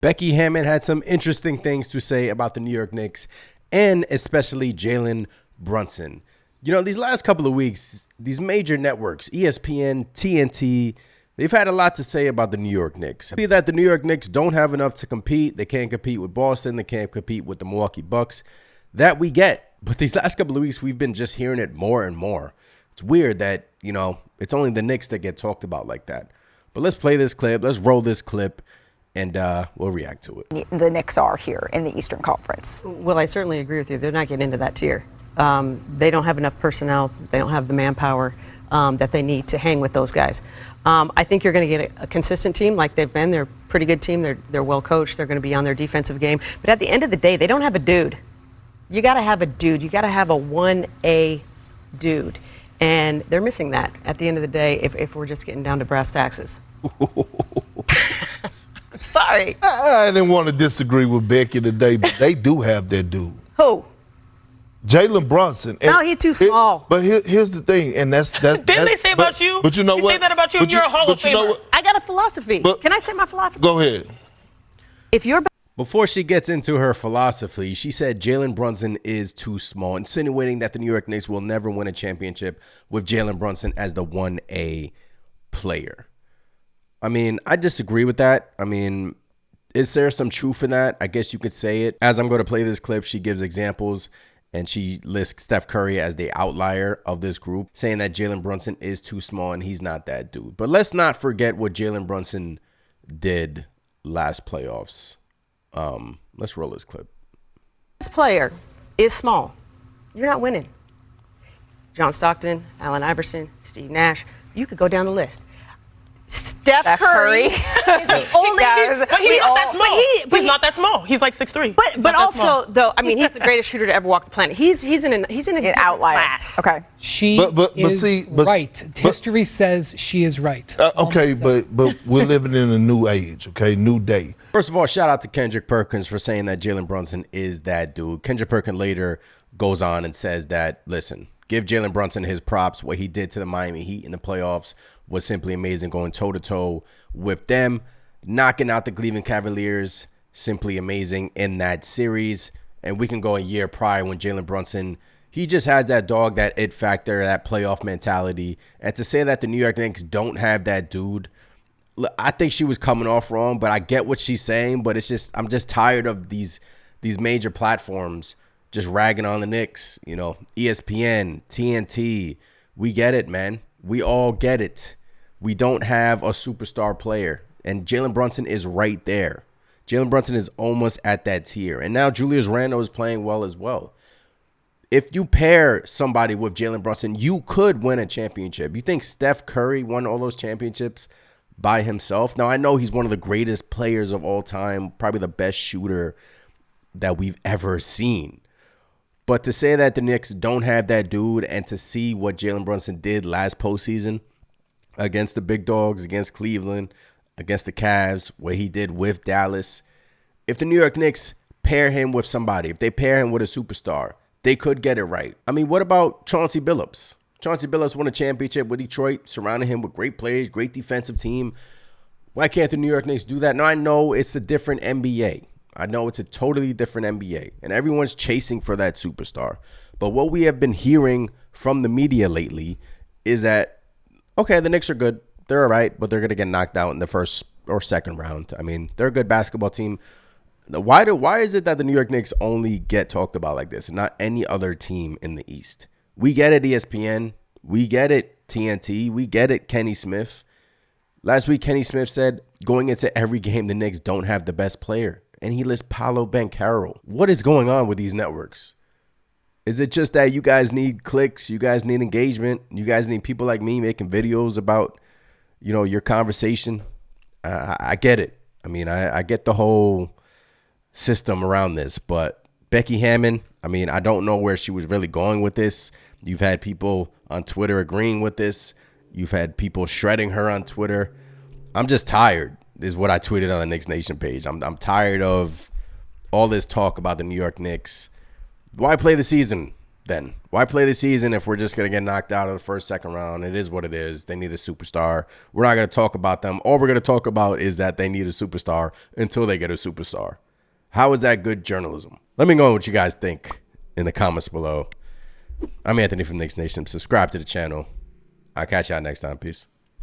Becky Hammon had some interesting things to say about the New York Knicks and especially Jalen Brunson. You know, these last couple of weeks, these major networks, ESPN, TNT, they've had a lot to say about the New York Knicks. Be that the New York Knicks don't have enough to compete. They can't compete with Boston. They can't compete with the Milwaukee Bucks. That we get. But these last couple of weeks, we've been just hearing it more and more. It's weird that, you know, it's only the Knicks that get talked about like that. But let's play this clip. Let's roll this clip, and we'll react to it. The Knicks are here in the Eastern Conference. Well, I certainly agree with you. They're not getting into that tier. They don't have enough personnel. They don't have the manpower that they need to hang with those guys. I think you're going to get a consistent team like they've been. They're a pretty good team. They're well coached. They're going to be on their defensive game. But at the end of the day, they don't have a dude. You got to have a dude. You got to have a 1A dude. And they're missing that at the end of the day if we're just getting down to brass taxes. Sorry. I didn't want to disagree with Becky today, but they do have their dude. Who? Jalen Brunson. No, he's too small. But here's the thing, and that's Didn't they say about you? But you know they what? Say that about you. You're a Hall of Famer. I got a philosophy. Can I say my philosophy? Go ahead. If you're Before she gets into her philosophy, she said Jalen Brunson is too small, insinuating that the New York Knicks will never win a championship with Jalen Brunson as the 1A player. I mean, I disagree with that. I mean, is there some truth in that? I guess you could say it. As I'm going to play this clip, she gives examples, and she lists Steph Curry as the outlier of this group, saying that Jalen Brunson is too small and he's not that dude. But let's not forget what Jalen Brunson did last playoffs. Let's roll this clip. This player is small. You're not winning. John Stockton, Allen Iverson, Steve Nash. You could go down the list. Steph Curry is the only. But he's not that small. He's not that small. He's like 6'3". But also, though, I mean, he's the greatest shooter to ever walk the planet. He's in an outlier class. Okay. She is right. History says she is right. Okay, but we're living in a new age, okay? New day. First of all, shout out to Kendrick Perkins for saying that Jalen Brunson is that dude. Kendrick Perkins later goes on and says that, listen, give Jalen Brunson his props. What he did to the Miami Heat in the playoffs was simply amazing, going toe-to-toe with them. Knocking out the Cleveland Cavaliers, simply amazing in that series. And we can go a year prior when Jalen Brunson, he just has that dog, that it factor, that playoff mentality. And to say that the New York Knicks don't have that dude, I think she was coming off wrong, but I get what she's saying. But it's just, I'm just tired of these major platforms just ragging on the Knicks. You know, ESPN, TNT, we get it, man. We all get it. We don't have a superstar player, and Jalen Brunson is right there. Jalen Brunson is almost at that tier, and now Julius Randle is playing well as well. If you pair somebody with Jalen Brunson, you could win a championship. You think Steph Curry won all those championships by himself? Now, I know he's one of the greatest players of all time, probably the best shooter that we've ever seen. But to say that the Knicks don't have that dude, and to see what Jalen Brunson did last postseason against the big dogs, against Cleveland, against the Cavs, what he did with Dallas. If the New York Knicks pair him with somebody, if they pair him with a superstar, they could get it right. I mean, what about Chauncey Billups? Chauncey Billups won a championship with Detroit, surrounding him with great players, great defensive team. Why can't the New York Knicks do that? Now, I know it's a different NBA. I know it's a totally different NBA, and everyone's chasing for that superstar. But what we have been hearing from the media lately is that, okay, the Knicks are good. They're all right, but they're going to get knocked out in the first or second round. I mean, they're a good basketball team. Why is it that the New York Knicks only get talked about like this and not any other team in the East? We get it, ESPN. We get it, TNT. We get it, Kenny Smith. Last week, Kenny Smith said, going into every game, the Knicks don't have the best player. And he lists Paolo Banchero. What is going on with these networks? Is it just that you guys need clicks? You guys need engagement? You guys need people like me making videos about, you know, your conversation? I get it. I mean, I get the whole system around this. But Becky Hammon, I mean, I don't know where she was really going with this. You've had people on Twitter agreeing with this. You've had people shredding her on Twitter. I'm just tired, is what I tweeted on the Knicks Nation page. I'm tired of all this talk about the New York Knicks. Why play the season? then? Why play the season if we're just going to get knocked out of the first, second round? It is what it is. They need a superstar. We're not going to talk about them. All we're going to talk about is that they need a superstar until they get a superstar. How is that good journalism? Let me know what you guys think in the comments below. I'm Anthony from Knicks Nation. Subscribe to the channel. I'll catch y'all next time. Peace.